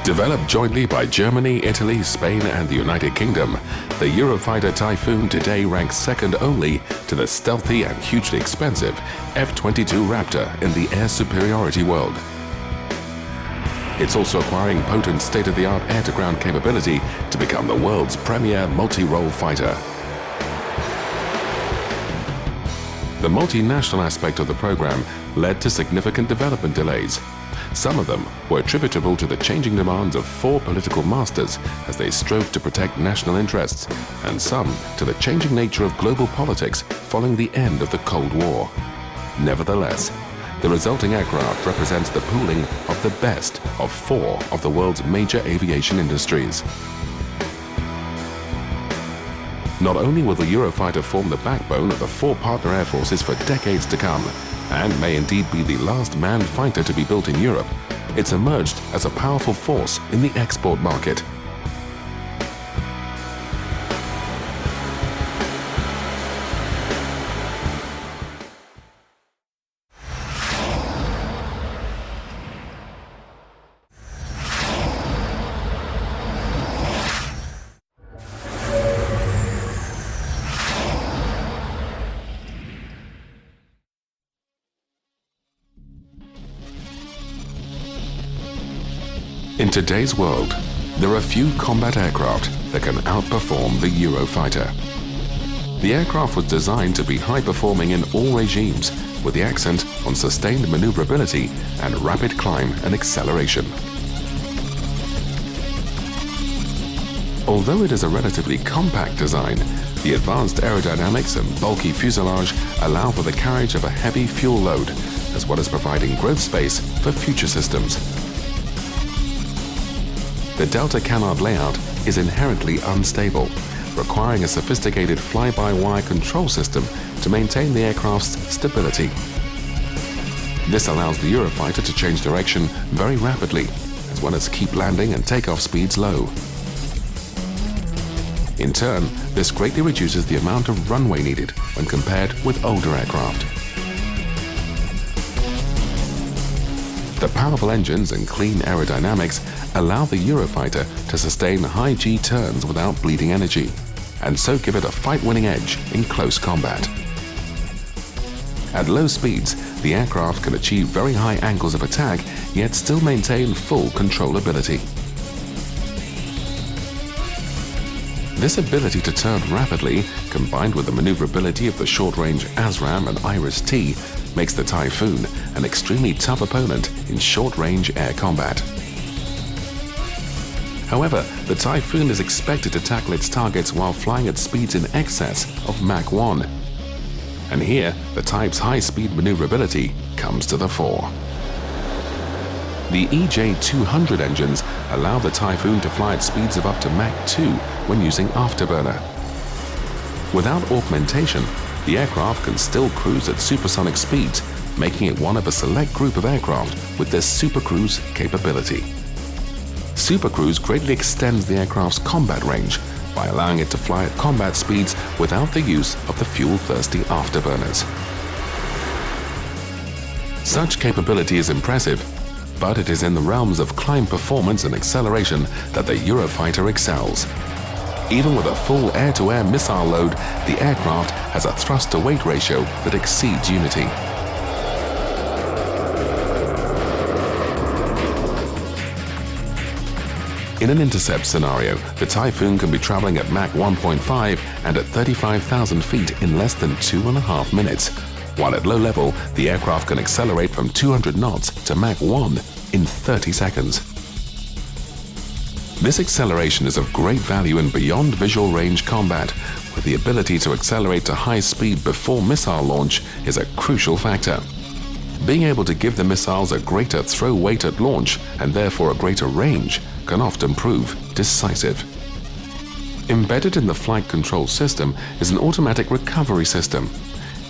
Developed jointly by Germany, Italy, Spain and the United Kingdom, the Eurofighter Typhoon today ranks second only to the stealthy and hugely expensive F-22 Raptor in the air superiority world. It's also acquiring potent state-of-the-art air-to-ground capability to become the world's premier multi-role fighter. The multinational aspect of the program led to significant development delays. Some of them were attributable to the changing demands of four political masters as they strove to protect national interests, and some to the changing nature of global politics following the end of the Cold War. Nevertheless, the resulting aircraft represents the pooling of the best of four of the world's major aviation industries. Not only will the Eurofighter form the backbone of the four partner air forces for decades to come, and may indeed be the last manned fighter to be built in Europe, it's emerged as a powerful force in the export market. In today's world, there are few combat aircraft that can outperform the Eurofighter. The aircraft was designed to be high-performing in all regimes, with the accent on sustained maneuverability and rapid climb and acceleration. Although it is a relatively compact design, the advanced aerodynamics and bulky fuselage allow for the carriage of a heavy fuel load, as well as providing growth space for future systems. The Delta canard layout is inherently unstable, requiring a sophisticated fly-by-wire control system to maintain the aircraft's stability. This allows the Eurofighter to change direction very rapidly, as well as keep landing and takeoff speeds low. In turn, this greatly reduces the amount of runway needed when compared with older aircraft. The powerful engines and clean aerodynamics allow the Eurofighter to sustain high G turns without bleeding energy, and so give it a fight-winning edge in close combat. At low speeds, the aircraft can achieve very high angles of attack, yet still maintain full controllability. This ability to turn rapidly, combined with the maneuverability of the short-range ASRAM and Iris-T, makes the Typhoon an extremely tough opponent in short-range air combat. However, the Typhoon is expected to tackle its targets while flying at speeds in excess of Mach 1. And here, the type's high-speed maneuverability comes to the fore. The EJ-200 engines allow the Typhoon to fly at speeds of up to Mach 2 when using afterburner. Without augmentation, the aircraft can still cruise at supersonic speeds, making it one of a select group of aircraft with this supercruise capability. Supercruise greatly extends the aircraft's combat range by allowing it to fly at combat speeds without the use of the fuel-thirsty afterburners. Such capability is impressive, but it is in the realms of climb performance and acceleration that the Eurofighter excels. Even with a full air-to-air missile load, the aircraft has a thrust-to-weight ratio that exceeds Unity. In an intercept scenario, the Typhoon can be traveling at Mach 1.5 and at 35,000 feet in less than 2.5 minutes, while at low level, the aircraft can accelerate from 200 knots to Mach 1 in 30 seconds. This acceleration is of great value in beyond visual range combat, where the ability to accelerate to high speed before missile launch is a crucial factor. Being able to give the missiles a greater throw weight at launch and therefore a greater range can often prove decisive. Embedded in the flight control system is an automatic recovery system.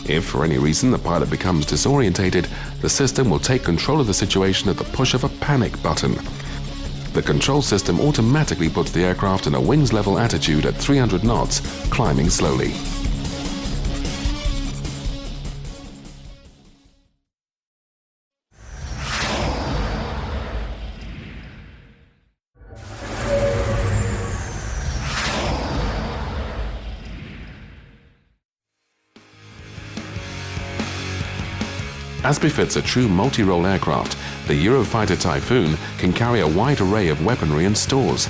If for any reason the pilot becomes disorientated, the system will take control of the situation at the push of a panic button. The control system automatically puts the aircraft in a wings level attitude at 300 knots, climbing slowly. As befits a true multi-role aircraft, the Eurofighter Typhoon can carry a wide array of weaponry and stores.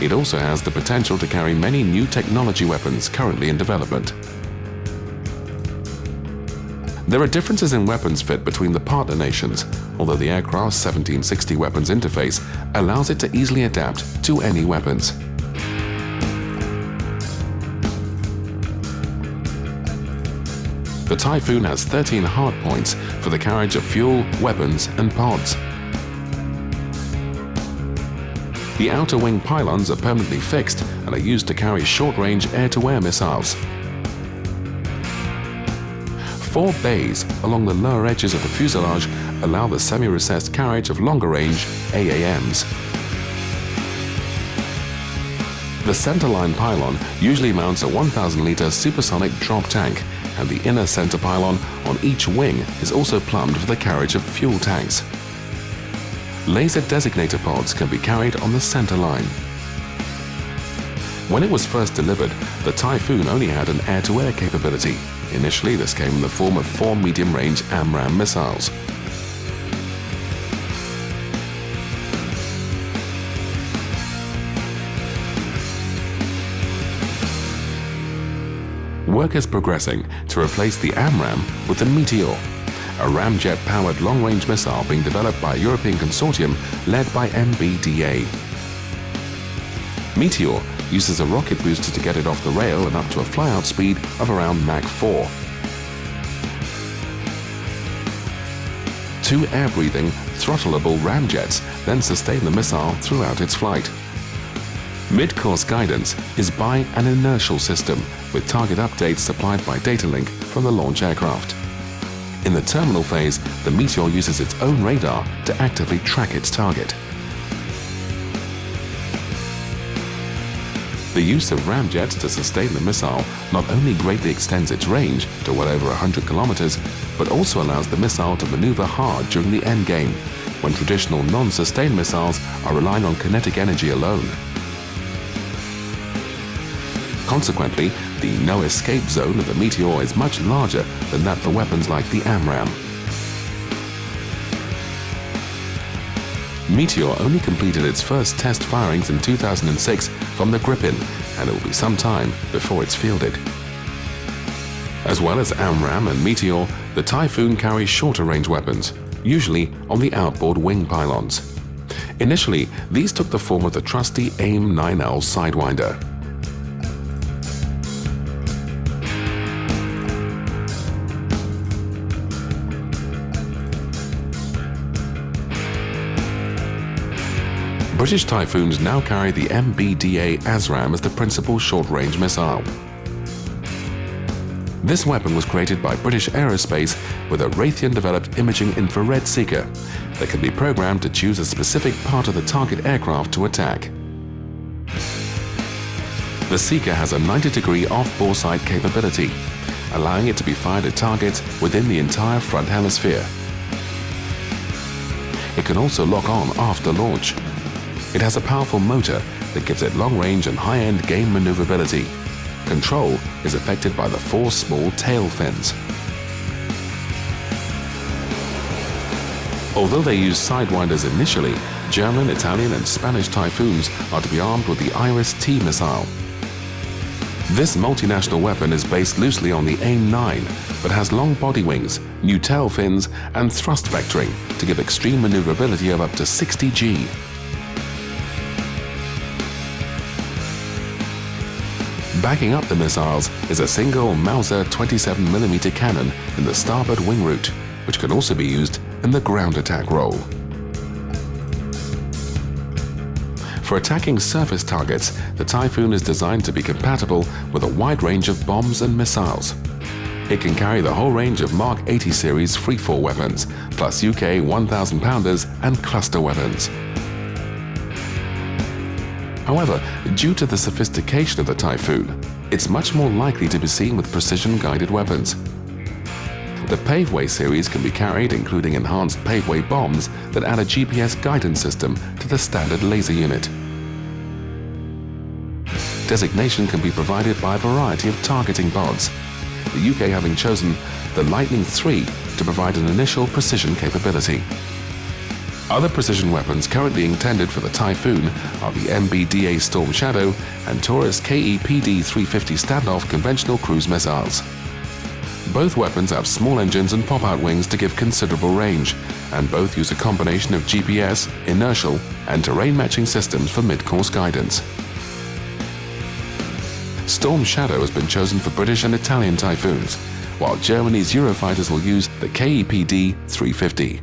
It also has the potential to carry many new technology weapons currently in development. There are differences in weapons fit between the partner nations, although the aircraft's 1760 weapons interface allows it to easily adapt to any weapons. The Typhoon has 13 hardpoints for the carriage of fuel, weapons and pods. The outer wing pylons are permanently fixed and are used to carry short-range air-to-air missiles. 4 bays along the lower edges of the fuselage allow the semi-recessed carriage of longer-range AAMs. The centerline pylon usually mounts a 1,000-litre supersonic drop tank, and the inner center pylon on each wing is also plumbed for the carriage of fuel tanks. Laser designator pods can be carried on the center line. When it was first delivered, the Typhoon only had an air-to-air capability. Initially, this came in the form of 4 medium-range AMRAAM missiles. Work is progressing to replace the AMRAAM with the Meteor, a ramjet-powered long-range missile being developed by a European consortium led by MBDA. Meteor uses a rocket booster to get it off the rail and up to a flyout speed of around Mach 4. 2 air-breathing, throttleable ramjets then sustain the missile throughout its flight. Mid-course guidance is by an inertial system with target updates supplied by data link from the launch aircraft. In the terminal phase, the Meteor uses its own radar to actively track its target. The use of ramjets to sustain the missile not only greatly extends its range to well over 100 kilometers, but also allows the missile to maneuver hard during the endgame, when traditional non-sustained missiles are relying on kinetic energy alone. Consequently, the no-escape zone of the Meteor is much larger than that for weapons like the AMRAAM. Meteor only completed its first test firings in 2006 from the Gripen, and it will be some time before it's fielded. As well as AMRAAM and Meteor, the Typhoon carries shorter-range weapons, usually on the outboard wing pylons. Initially, these took the form of the trusty AIM-9L Sidewinder. British Typhoons now carry the MBDA ASRAAM as the principal short-range missile. This weapon was created by British Aerospace with a Raytheon-developed imaging infrared seeker that can be programmed to choose a specific part of the target aircraft to attack. The seeker has a 90-degree off-bore sight capability, allowing it to be fired at targets within the entire front hemisphere. It can also lock on after launch. It has a powerful motor that gives it long-range and high-end game maneuverability. Control is effected by the 4 small tail fins. Although they use sidewinders initially, German, Italian and Spanish Typhoons are to be armed with the Iris-T missile. This multinational weapon is based loosely on the AIM-9, but has long body wings, new tail fins and thrust vectoring to give extreme maneuverability of up to 60 G. Backing up the missiles is a single Mauser 27mm cannon in the starboard wing root, which can also be used in the ground attack role. For attacking surface targets, the Typhoon is designed to be compatible with a wide range of bombs and missiles. It can carry the whole range of Mark 80 series freefall weapons, plus UK 1,000 pounders and cluster weapons. However, due to the sophistication of the Typhoon, it's much more likely to be seen with precision-guided weapons. The Paveway series can be carried, including enhanced Paveway bombs that add a GPS guidance system to the standard laser unit. Designation can be provided by a variety of targeting pods, the UK having chosen the Lightning III to provide an initial precision capability. Other precision weapons currently intended for the Typhoon are the MBDA Storm Shadow and Taurus KEPD-350 standoff conventional cruise missiles. Both weapons have small engines and pop-out wings to give considerable range, and both use a combination of GPS, inertial, and terrain matching systems for mid-course guidance. Storm Shadow has been chosen for British and Italian Typhoons, while Germany's Eurofighters will use the KEPD-350.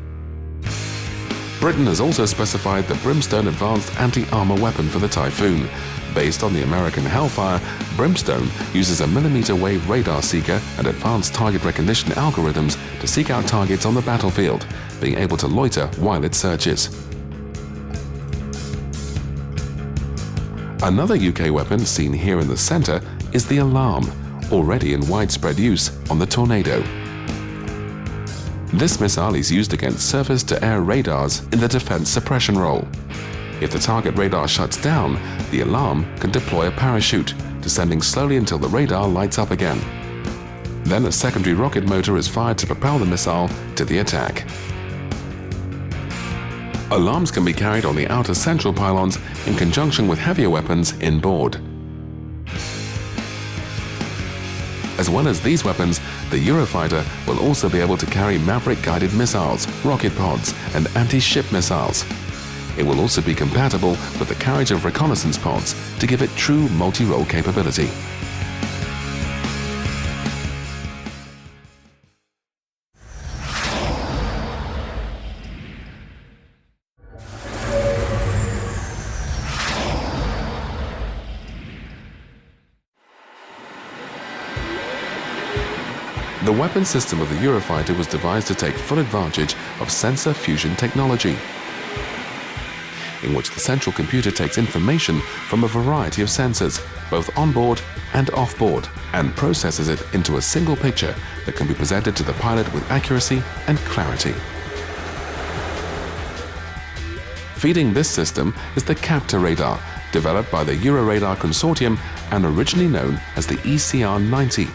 Britain has also specified the Brimstone Advanced Anti-Armor Weapon for the Typhoon. Based on the American Hellfire, Brimstone uses a millimeter-wave radar seeker and advanced target recognition algorithms to seek out targets on the battlefield, being able to loiter while it searches. Another UK weapon seen here in the centre is the Alarm, already in widespread use on the Tornado. This missile is used against surface-to-air radars in the defense suppression role. If the target radar shuts down, the Alarm can deploy a parachute, descending slowly until the radar lights up again. Then a secondary rocket motor is fired to propel the missile to the attack. Alarms can be carried on the outer central pylons in conjunction with heavier weapons inboard. As well as these weapons, the Eurofighter will also be able to carry Maverick-guided missiles, rocket pods, and anti-ship missiles. It will also be compatible with the carriage of reconnaissance pods to give it true multi-role capability. The weapon system of the Eurofighter was devised to take full advantage of sensor fusion technology, in which the central computer takes information from a variety of sensors, both onboard and offboard, and processes it into a single picture that can be presented to the pilot with accuracy and clarity. Feeding this system is the Captor radar, developed by the Euroradar Consortium and originally known as the ECR-90.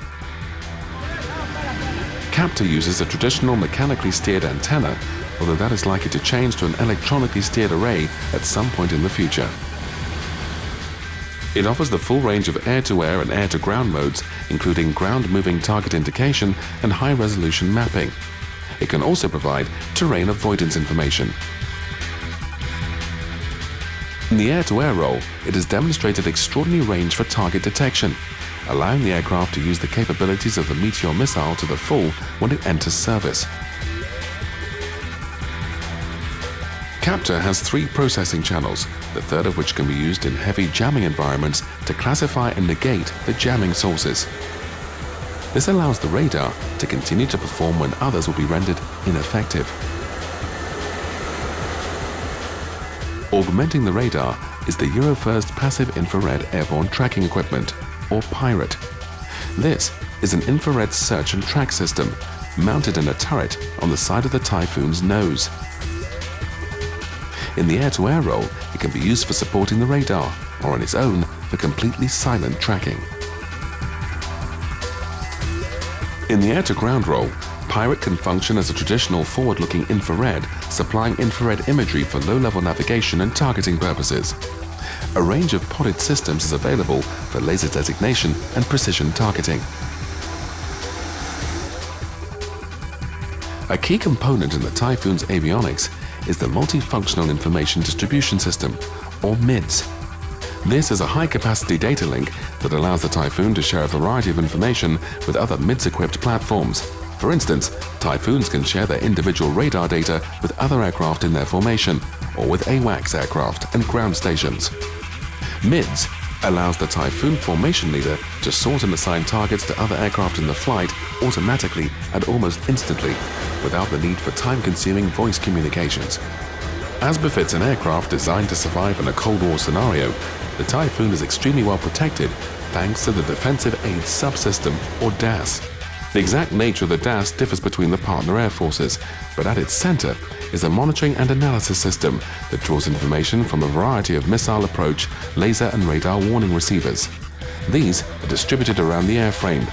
Captor uses a traditional mechanically steered antenna, although that is likely to change to an electronically steered array at some point in the future. It offers the full range of air-to-air and air-to-ground modes, including ground-moving target indication and high-resolution mapping. It can also provide terrain avoidance information. In the air-to-air role, it has demonstrated extraordinary range for target detection, allowing the aircraft to use the capabilities of the Meteor missile to the full when it enters service. Captor has 3 processing channels, the third of which can be used in heavy jamming environments to classify and negate the jamming sources. This allows the radar to continue to perform when others will be rendered ineffective. Augmenting the radar is the Eurofirst Passive Infrared Airborne Tracking Equipment, or PIRATE. This is an infrared search and track system mounted in a turret on the side of the Typhoon's nose. In the air-to-air role, it can be used for supporting the radar, or on its own for completely silent tracking. In the air-to-ground role, PIRATE can function as a traditional forward-looking infrared, supplying infrared imagery for low-level navigation and targeting purposes. A range of podded systems is available for laser designation and precision targeting. A key component in the Typhoon's avionics is the Multifunctional Information Distribution System, or MIDS. This is a high-capacity data link that allows the Typhoon to share a variety of information with other MIDS-equipped platforms. For instance, Typhoons can share their individual radar data with other aircraft in their formation, or with AWACS aircraft and ground stations. MIDS allows the Typhoon formation leader to sort and assign targets to other aircraft in the flight automatically and almost instantly, without the need for time-consuming voice communications. As befits an aircraft designed to survive in a Cold War scenario, the Typhoon is extremely well protected thanks to the Defensive Aid Subsystem, or DAS. The exact nature of the DAS differs between the partner air forces, but at its center is a monitoring and analysis system that draws information from a variety of missile approach, laser and radar warning receivers. These are distributed around the airframe.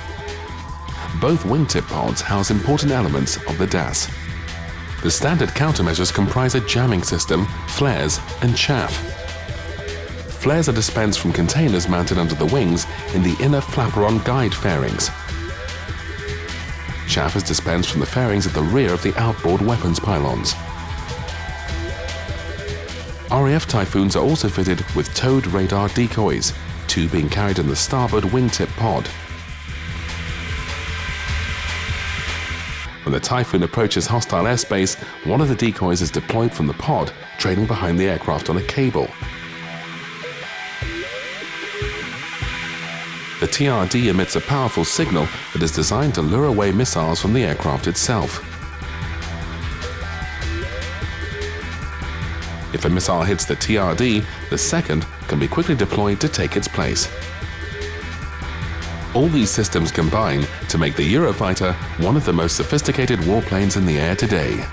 Both wingtip pods house important elements of the DAS. The standard countermeasures comprise a jamming system, flares, and chaff. Flares are dispensed from containers mounted under the wings in the inner flaperon guide fairings. Chaff is dispensed from the fairings at the rear of the outboard weapons pylons. RAF Typhoons are also fitted with towed radar decoys, two being carried in the starboard wingtip pod. When the Typhoon approaches hostile airspace, one of the decoys is deployed from the pod, trailing behind the aircraft on a cable. The TRD emits a powerful signal that is designed to lure away missiles from the aircraft itself. If a missile hits the TRD, the second can be quickly deployed to take its place. All these systems combine to make the Eurofighter one of the most sophisticated warplanes in the air today.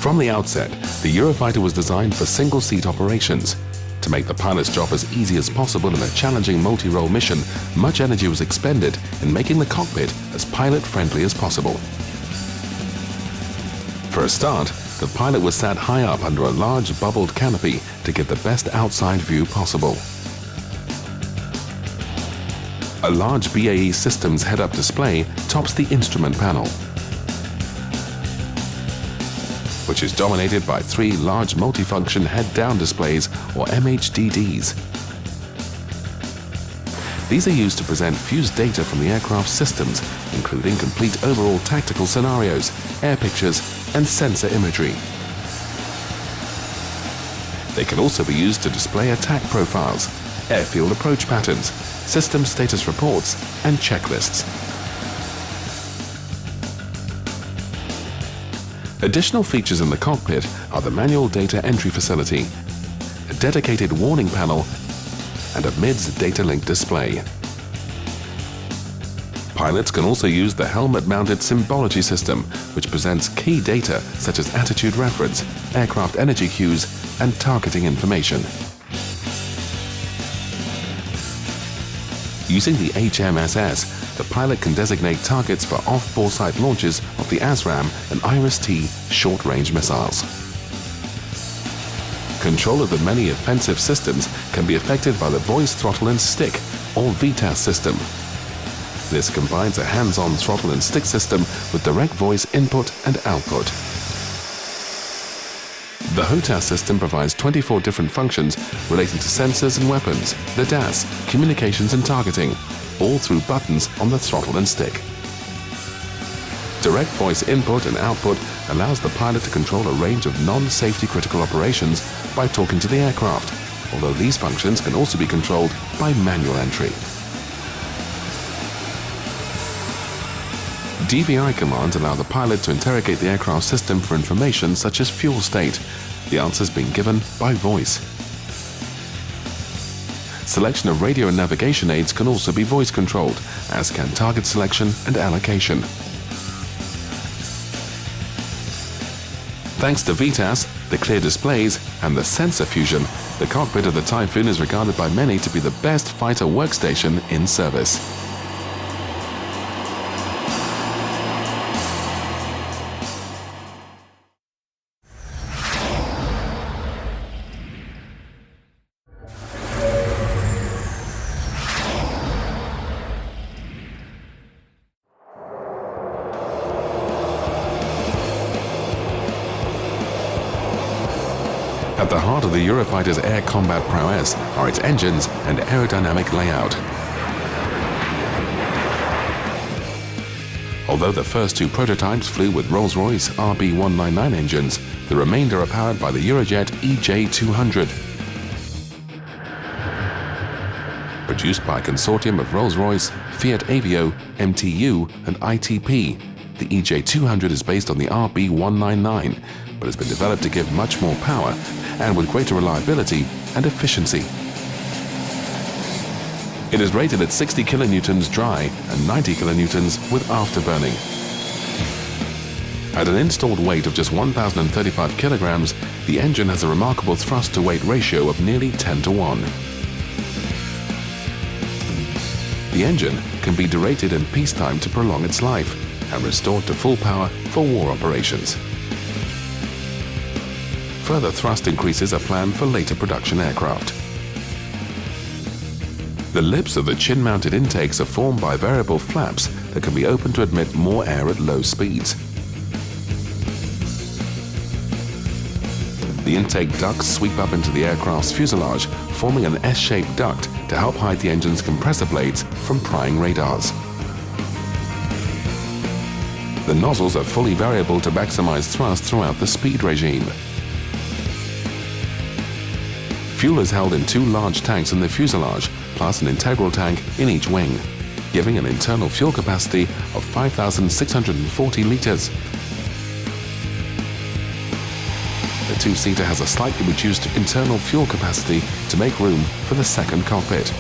From the outset, the Eurofighter was designed for single-seat operations. To make the pilot's job as easy as possible in a challenging multi-role mission, much energy was expended in making the cockpit as pilot-friendly as possible. For a start, the pilot was sat high up under a large bubbled canopy to get the best outside view possible. A large BAE Systems head-up display tops the instrument panel, which is dominated by three large multifunction head-down displays, or MHDDs. These are used to present fused data from the aircraft systems, including complete overall tactical scenarios, air pictures, and sensor imagery. They can also be used to display attack profiles, airfield approach patterns, system status reports, and checklists. Additional features in the cockpit are the manual data entry facility, a dedicated warning panel, and a MIDS data link display. Pilots can also use the helmet-mounted symbology system, which presents key data such as attitude reference, aircraft energy cues, and targeting information. Using the HMSS, the pilot can designate targets for off-boresight launches of the ASRAAM and IRIS-T short-range missiles. Control of the many offensive systems can be effected by the voice throttle and stick, or VTAS system. This combines a hands-on throttle and stick system with direct voice input and output. The HOTAS system provides 24 different functions relating to sensors and weapons, the DAS, communications and targeting, all through buttons on the throttle and stick. Direct voice input and output allows the pilot to control a range of non-safety critical operations by talking to the aircraft, although these functions can also be controlled by manual entry. DVI commands allow the pilot to interrogate the aircraft system for information such as fuel state, the answers being given by voice. Selection of radio and navigation aids can also be voice controlled, as can target selection and allocation. Thanks to VTAS, the clear displays, and the sensor fusion, the cockpit of the Typhoon is regarded by many to be the best fighter workstation in service. At the heart of the Eurofighter's air combat prowess are its engines and aerodynamic layout. Although the first two prototypes flew with Rolls-Royce RB199 engines, the remainder are powered by the Eurojet EJ-200. Produced by a consortium of Rolls-Royce, Fiat Avio, MTU, and ITP, the EJ-200 is based on the RB199, but has been developed to give much more power and with greater reliability and efficiency. It is rated at 60 kilonewtons dry and 90 kilonewtons with afterburning. At an installed weight of just 1,035 kilograms, the engine has a remarkable thrust-to-weight ratio of nearly 10 to 1. The engine can be derated in peacetime to prolong its life and restored to full power for war operations. Further thrust increases are planned for later production aircraft. The lips of the chin-mounted intakes are formed by variable flaps that can be opened to admit more air at low speeds. The intake ducts sweep up into the aircraft's fuselage, forming an S-shaped duct to help hide the engine's compressor blades from prying radars. The nozzles are fully variable to maximize thrust throughout the speed regime. Fuel is held in two large tanks in the fuselage, plus an integral tank in each wing, giving an internal fuel capacity of 5,640 liters. The two-seater has a slightly reduced internal fuel capacity to make room for the second cockpit.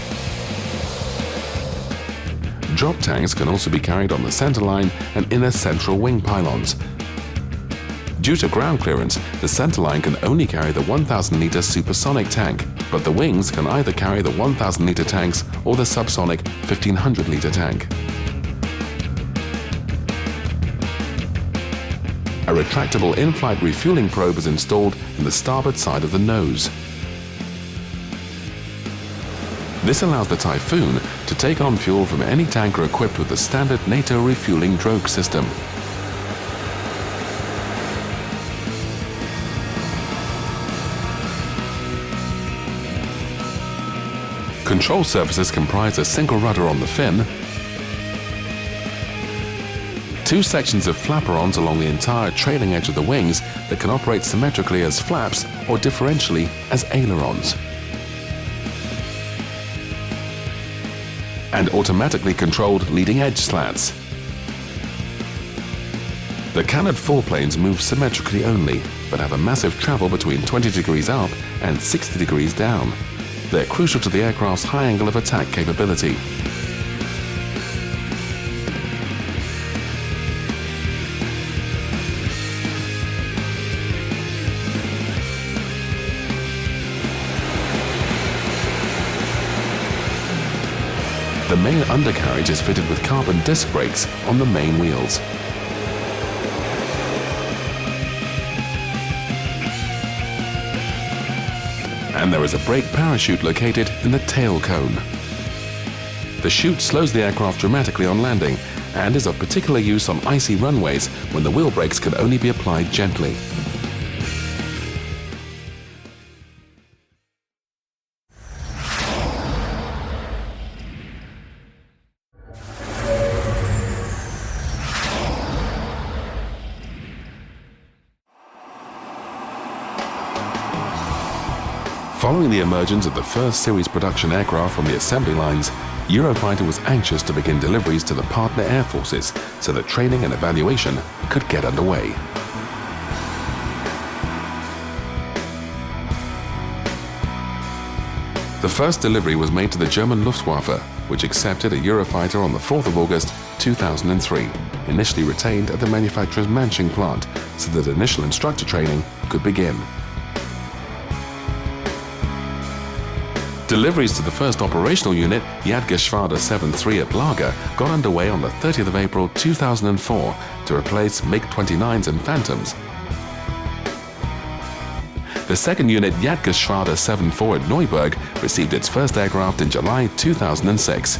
Drop tanks can also be carried on the centerline and inner central wing pylons. Due to ground clearance, the centerline can only carry the 1,000-liter supersonic tank, but the wings can either carry the 1,000-liter tanks or the subsonic 1,500-liter tank. A retractable in-flight refueling probe is installed in the starboard side of the nose. This allows the Typhoon to take on fuel from any tanker equipped with the standard NATO refueling drogue system. Control surfaces comprise a single rudder on the fin, two sections of flaperons along the entire trailing edge of the wings that can operate symmetrically as flaps or differentially as ailerons, and automatically controlled leading edge slats. The canard foreplanes move symmetrically only, but have a massive travel between 20 degrees up and 60 degrees down. They're crucial to the aircraft's high angle of attack capability. The main undercarriage is fitted with carbon disc brakes on the main wheels. And there is a brake parachute located in the tail cone. The chute slows the aircraft dramatically on landing and is of particular use on icy runways when the wheel brakes can only be applied gently. Following the emergence of the first series production aircraft from the assembly lines, Eurofighter was anxious to begin deliveries to the partner air forces so that training and evaluation could get underway. The first delivery was made to the German Luftwaffe, which accepted a Eurofighter on the 4th of August 2003, initially retained at the manufacturer's Manching plant so that initial instructor training could begin. Deliveries to the first operational unit, Jagdgeschwader 73 at Lager, got underway on the 30th of April 2004 to replace MiG-29s and Phantoms. The second unit, Jagdgeschwader 74 at Neuburg, received its first aircraft in July 2006.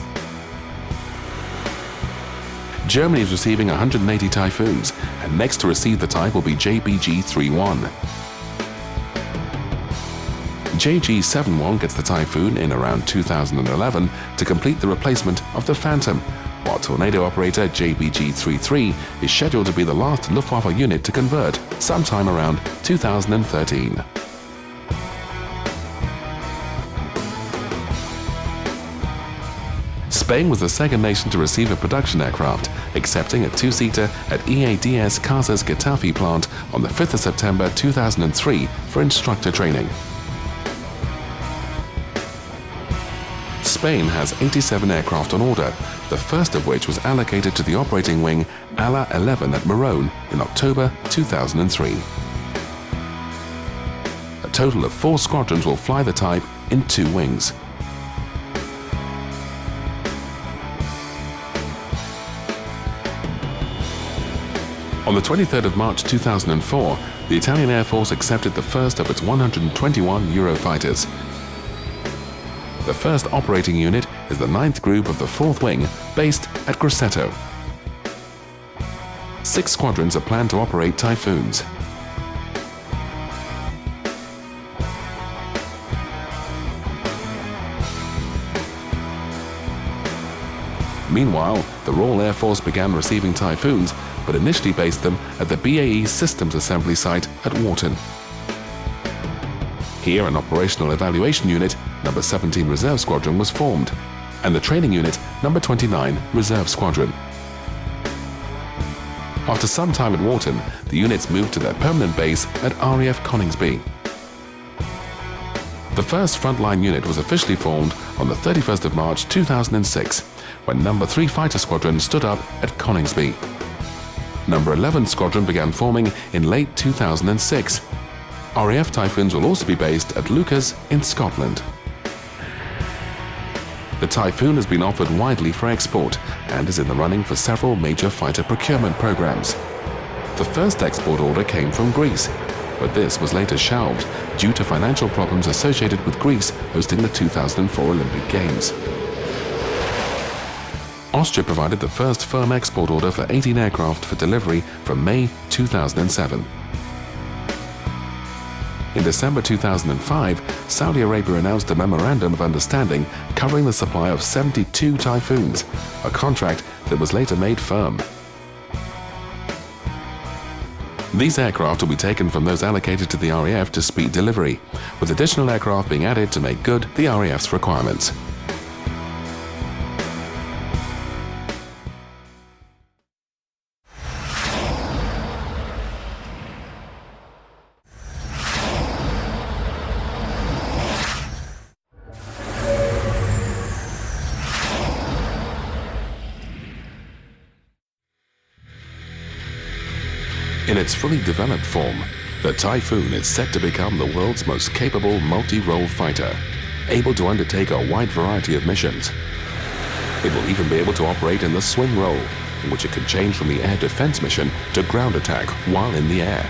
Germany is receiving 180 Typhoons, and next to receive the type will be JBG-31. JG-71 gets the Typhoon in around 2011 to complete the replacement of the Phantom, while Tornado operator JBG-33 is scheduled to be the last Luftwaffe unit to convert sometime around 2013. Spain was the second nation to receive a production aircraft, accepting a two-seater at EADS Casas Getafe plant on the 5th of September 2003 for instructor training. Spain has 87 aircraft on order, the first of which was allocated to the operating wing Ala 11 at Morón in October 2003. A total of 4 squadrons will fly the type in 2 wings. On the 23rd of March 2004, the Italian Air Force accepted the first of its 121 Eurofighters. The first operating unit is the 9th Group of the 4th Wing, based at Grosseto. 6 squadrons are planned to operate Typhoons. Meanwhile, the Royal Air Force began receiving Typhoons, but initially based them at the BAE Systems Assembly site at Wharton. Here, an operational evaluation unit, number 17 Reserve Squadron, was formed, and the training unit, number 29 Reserve Squadron. After some time at Wharton, the units moved to their permanent base at RAF Coningsby. The first frontline unit was officially formed on the 31st of March 2006, when number 3 Fighter Squadron stood up at Coningsby. Number 11 Squadron began forming in late 2006. RAF Typhoons will also be based at Lucas in Scotland. The Typhoon has been offered widely for export and is in the running for several major fighter procurement programs. The first export order came from Greece, but this was later shelved due to financial problems associated with Greece hosting the 2004 Olympic Games. Austria provided the first firm export order for 18 aircraft for delivery from May 2007. In December 2005, Saudi Arabia announced a memorandum of understanding covering the supply of 72 Typhoons, a contract that was later made firm. These aircraft will be taken from those allocated to the RAF to speed delivery, with additional aircraft being added to make good the RAF's requirements. In its fully developed form, the Typhoon is set to become the world's most capable multi-role fighter, able to undertake a wide variety of missions. It will even be able to operate in the swing role, in which it can change from the air defense mission to ground attack while in the air.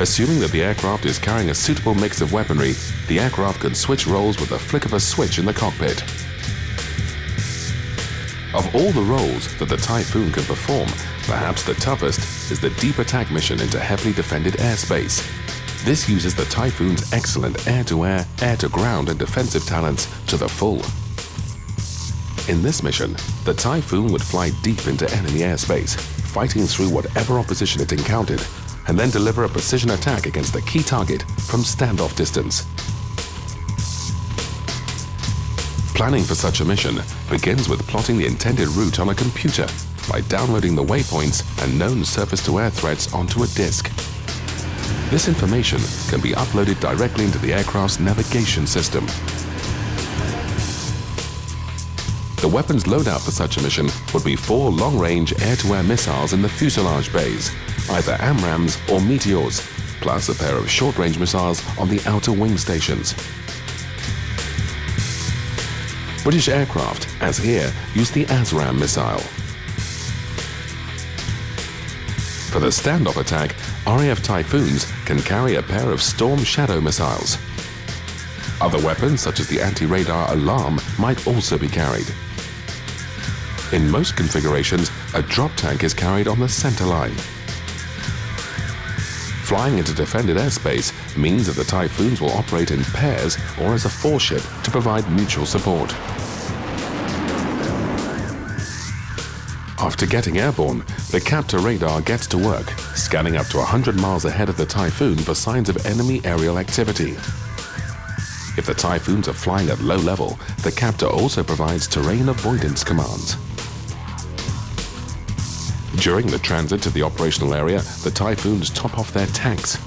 Assuming that the aircraft is carrying a suitable mix of weaponry, the aircraft can switch roles with the flick of a switch in the cockpit. Of all the roles that the Typhoon can perform, perhaps the toughest is the deep attack mission into heavily defended airspace. This uses the Typhoon's excellent air-to-air, air-to-ground and defensive talents to the full. In this mission, the Typhoon would fly deep into enemy airspace, fighting through whatever opposition it encountered, and then deliver a precision attack against a key target from standoff distance. Planning for such a mission begins with plotting the intended route on a computer by downloading the waypoints and known surface-to-air threats onto a disk. This information can be uploaded directly into the aircraft's navigation system. The weapons loadout for such a mission would be 4 long-range air-to-air missiles in the fuselage bays, either AMRAAMs or Meteors, plus a pair of short-range missiles on the outer wing stations. British aircraft, as here, use the ASRAAM missile. For the standoff attack, RAF Typhoons can carry a pair of Storm Shadow missiles. Other weapons, such as the anti-radar alarm, might also be carried. In most configurations, a drop tank is carried on the center line. Flying into defended airspace means that the Typhoons will operate in pairs or as a four-ship to provide mutual support. After getting airborne, the captor radar gets to work, scanning up to 100 miles ahead of the Typhoon for signs of enemy aerial activity. If the Typhoons are flying at low level, the captor also provides terrain avoidance commands. During the transit to the operational area, the Typhoons top off their tanks.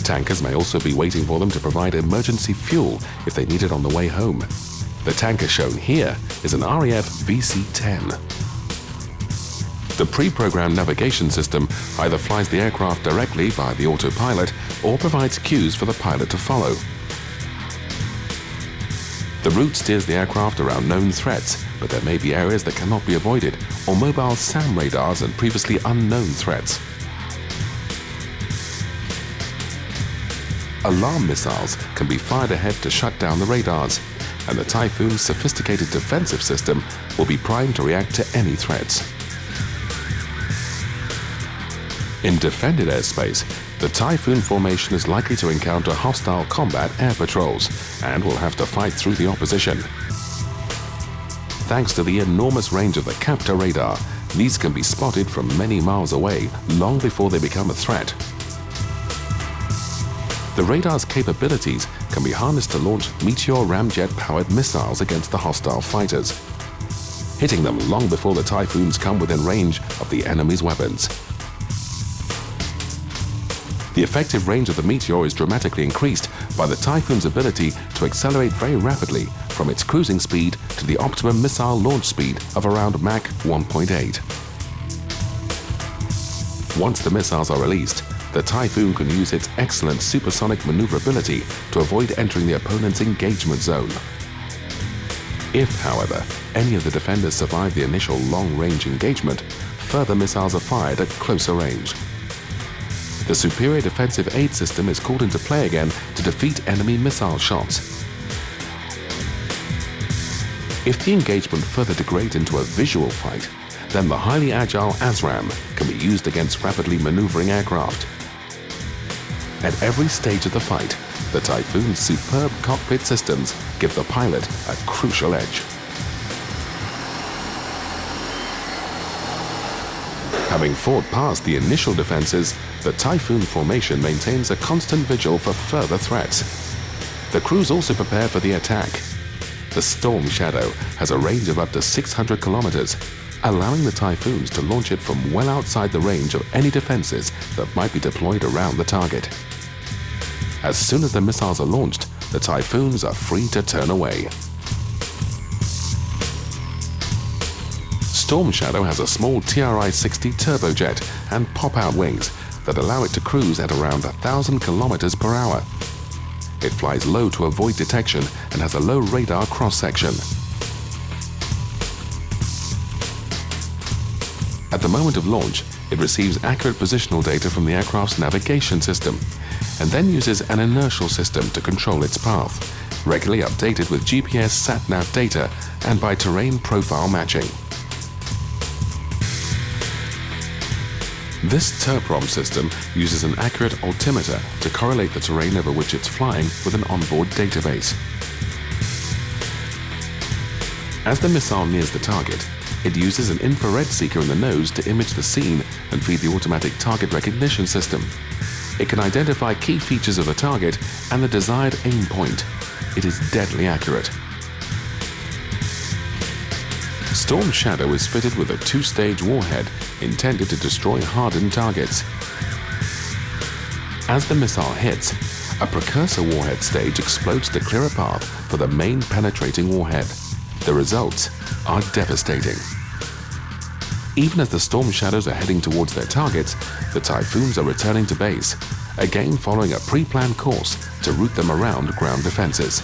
Tankers may also be waiting for them to provide emergency fuel if they need it on the way home. The tanker shown here is an RAF VC-10. The pre-programmed navigation system either flies the aircraft directly via the autopilot or provides cues for the pilot to follow. The route steers the aircraft around known threats, but there may be areas that cannot be avoided, or mobile SAM radars and previously unknown threats. Alarm missiles can be fired ahead to shut down the radars, and the Typhoon's sophisticated defensive system will be primed to react to any threats. In defended airspace, the Typhoon formation is likely to encounter hostile combat air patrols and will have to fight through the opposition. Thanks to the enormous range of the Captor radar, these can be spotted from many miles away long before they become a threat. The radar's capabilities can be harnessed to launch Meteor ramjet-powered missiles against the hostile fighters, hitting them long before the Typhoons come within range of the enemy's weapons. The effective range of the Meteor is dramatically increased by the Typhoon's ability to accelerate very rapidly from its cruising speed to the optimum missile launch speed of around Mach 1.8. Once the missiles are released, the Typhoon can use its excellent supersonic maneuverability to avoid entering the opponent's engagement zone. If, however, any of the defenders survive the initial long-range engagement, further missiles are fired at closer range. The superior defensive aid system is called into play again to defeat enemy missile shots. If the engagement further degrades into a visual fight, then the highly agile ASRAM can be used against rapidly maneuvering aircraft. At every stage of the fight, the Typhoon's superb cockpit systems give the pilot a crucial edge. Having fought past the initial defenses, the Typhoon formation maintains a constant vigil for further threats. The crews also prepare for the attack. The Storm Shadow has a range of up to 600 kilometers, allowing the Typhoons to launch it from well outside the range of any defenses that might be deployed around the target. As soon as the missiles are launched, the Typhoons are free to turn away. Storm Shadow has a small TRI-60 turbojet and pop-out wings that allow it to cruise at around 1,000 kilometers per hour. It flies low to avoid detection and has a low radar cross-section. At the moment of launch, it receives accurate positional data from the aircraft's navigation system and then uses an inertial system to control its path, regularly updated with GPS sat-nav data and by terrain profile matching. This TERPROM system uses an accurate altimeter to correlate the terrain over which it's flying with an onboard database. As the missile nears the target, it uses an infrared seeker in the nose to image the scene and feed the automatic target recognition system. It can identify key features of the target and the desired aim point. It is deadly accurate. Storm Shadow is fitted with a two-stage warhead intended to destroy hardened targets. As the missile hits, a precursor warhead stage explodes to clear a path for the main penetrating warhead. The results are devastating. Even as the Storm Shadows are heading towards their targets, the Typhoons are returning to base, again following a pre-planned course to route them around ground defenses.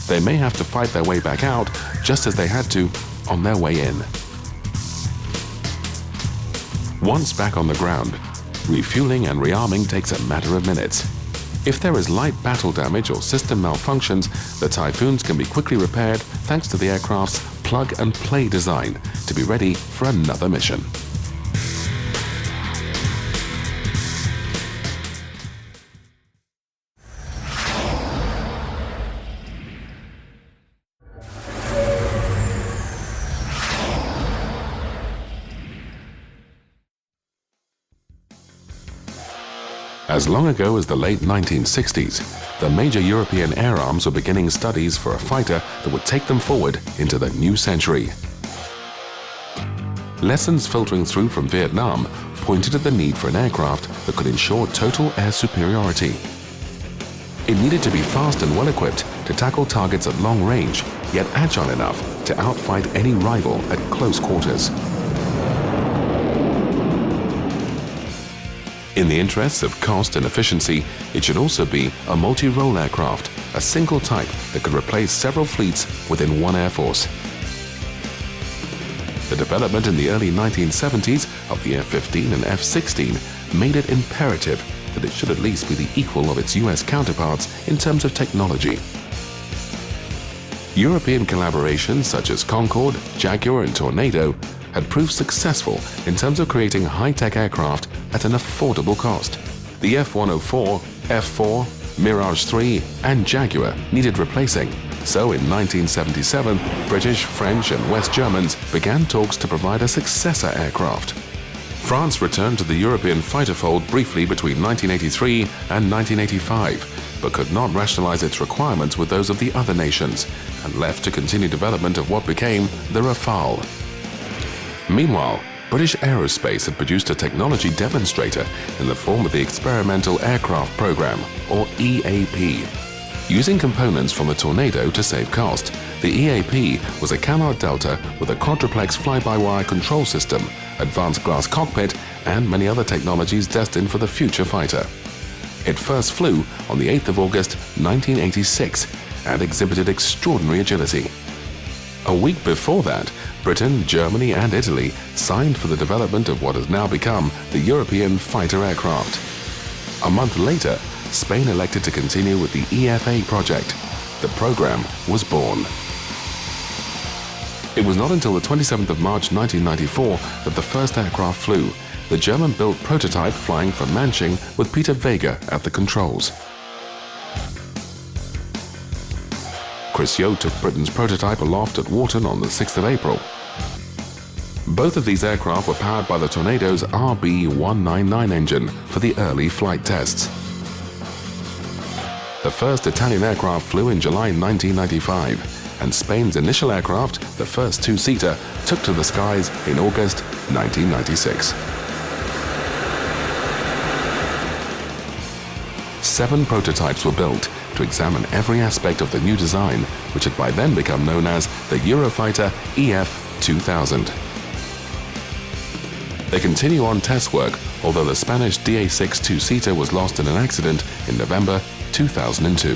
They may have to fight their way back out just as they had to on their way in. Once back on the ground, refueling and rearming takes a matter of minutes. If there is light battle damage or system malfunctions, the Typhoons can be quickly repaired thanks to the aircraft's plug-and-play design to be ready for another mission. As long ago as the late 1960s, the major European air arms were beginning studies for a fighter that would take them forward into the new century. Lessons filtering through from Vietnam pointed at the need for an aircraft that could ensure total air superiority. It needed to be fast and well-equipped to tackle targets at long range, yet agile enough to outfight any rival at close quarters. In the interests of cost and efficiency, it should also be a multi-role aircraft, a single type that could replace several fleets within one air force. The development in the early 1970s of the F-15 and F-16 made it imperative that it should at least be the equal of its US counterparts in terms of technology. European collaborations such as Concorde, Jaguar and Tornado had proved successful in terms of creating high-tech aircraft at an affordable cost. The F-104, F-4, Mirage 3 and Jaguar needed replacing, so in 1977, British, French and West Germans began talks to provide a successor aircraft. France returned to the European fighter fold briefly between 1983 and 1985, but could not rationalize its requirements with those of the other nations, and left to continue development of what became the Rafale. Meanwhile, British Aerospace had produced a technology demonstrator in the form of the Experimental Aircraft Program, or EAP. Using components from the Tornado to save cost, the EAP was a Callard Delta with a quadruplex fly-by-wire control system, advanced glass cockpit, and many other technologies destined for the future fighter. It first flew on the 8th of August 1986 and exhibited extraordinary agility. A week before that, Britain, Germany and Italy signed for the development of what has now become the European fighter aircraft. A month later, Spain elected to continue with the EFA project. The program was born. It was not until the 27th of March 1994 that the first aircraft flew, the German-built prototype flying from Manching with Peter Vega at the controls. Chris Yeo took Britain's prototype aloft at Warton on the 6th of April. Both of these aircraft were powered by the Tornado's RB199 engine for the early flight tests. The first Italian aircraft flew in July 1995, and Spain's initial aircraft, the first two-seater, took to the skies in August 1996. 7 prototypes were built to examine every aspect of the new design, which had by then become known as the Eurofighter EF-2000. They continue on test work, although the Spanish DA6 two-seater was lost in an accident in November 2002.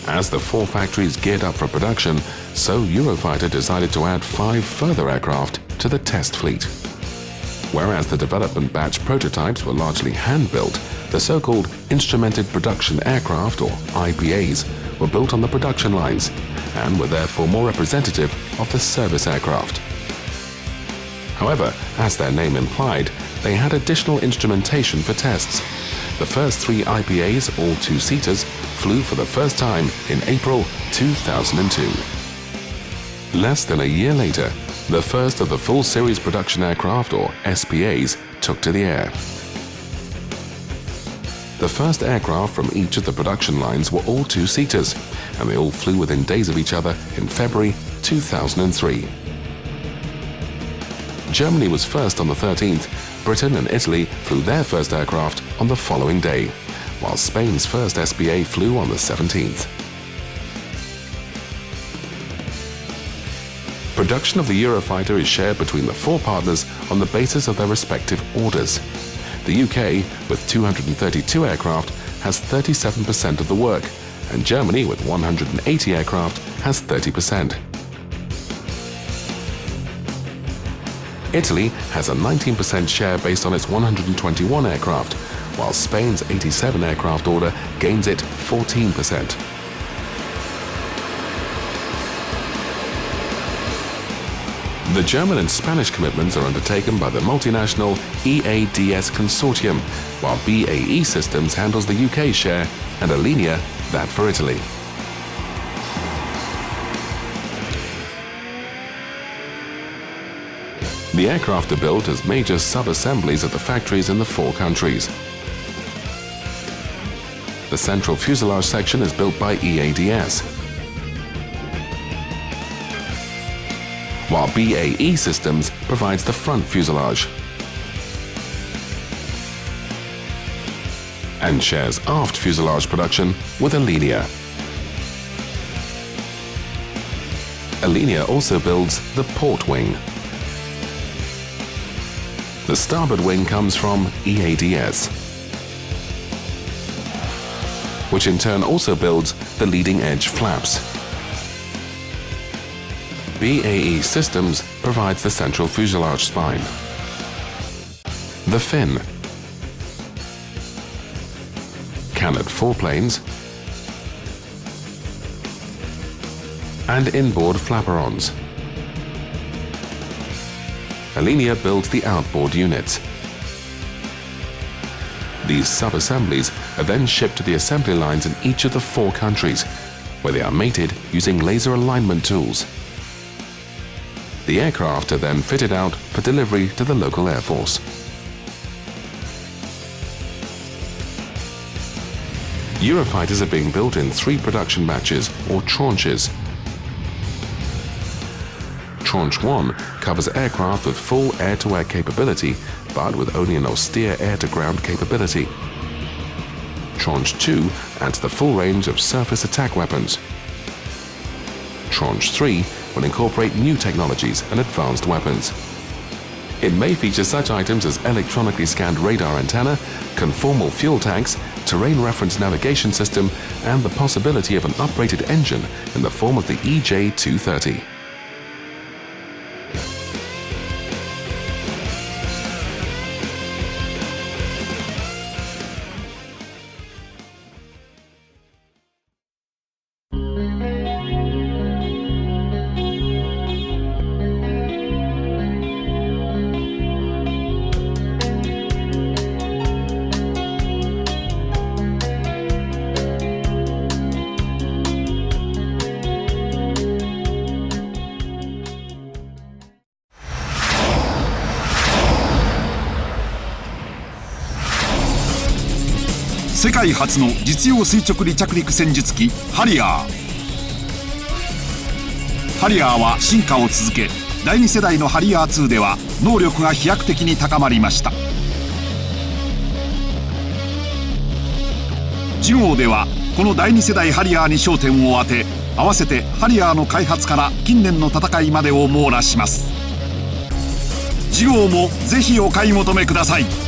As the 4 factories geared up for production, so Eurofighter decided to add 5 further aircraft to the test fleet. Whereas the development batch prototypes were largely hand-built, the so-called Instrumented Production Aircraft, or IPAs, were built on the production lines and were therefore more representative of the service aircraft. However, as their name implied, they had additional instrumentation for tests. The first 3 IPAs, all two-seaters, flew for the first time in April 2002. Less than a year later, the first of the full series production aircraft, or SPAs, took to the air. The first aircraft from each of the production lines were all two-seaters, and they all flew within days of each other in February 2003. Germany was first on the 13th, Britain and Italy flew their first aircraft on the following day, while Spain's first SPA flew on the 17th. Production of the Eurofighter is shared between the 4 partners on the basis of their respective orders. The UK, with 232 aircraft, has 37% of the work, and Germany, with 180 aircraft, has 30%. Italy has a 19% share based on its 121 aircraft, while Spain's 87 aircraft order gains it 14%. The German and Spanish commitments are undertaken by the multinational EADS consortium, while BAE Systems handles the UK share and Alenia that for Italy. The aircraft are built as major sub-assemblies at the factories in the 4 countries. The central fuselage section is built by EADS. while BAE Systems provides the front fuselage and shares aft fuselage production with Alenia. Alenia also builds the port wing. The starboard wing comes from EADS, which in turn also builds the leading edge flaps. BAE Systems provides the central fuselage spine, the fin, canard foreplanes, and inboard flaperons. Alenia builds the outboard units. These sub-assemblies are then shipped to the assembly lines in each of the 4 countries, where they are mated using laser alignment tools. The aircraft are then fitted out for delivery to the local Air Force. Eurofighters are being built in 3 production batches or tranches. Tranche 1 covers aircraft with full air-to-air capability, but with only an austere air-to-ground capability. Tranche 2 adds the full range of surface attack weapons. Tranche 3 will incorporate new technologies and advanced weapons. It may feature such items as electronically scanned radar antenna, conformal fuel tanks, terrain reference navigation system, and the possibility of an uprated engine in the form of the EJ-230.世界初の実用垂直離着陸戦術機ハリアー。ハリアーは進化を続け、第2世代のハリアー2では能力が飛躍的に高まりました。次号ではこの第2世代ハリアーに焦点を当て、合わせてハリアーの開発から近年の戦いまでを網羅します。次号もぜひお買い求めください。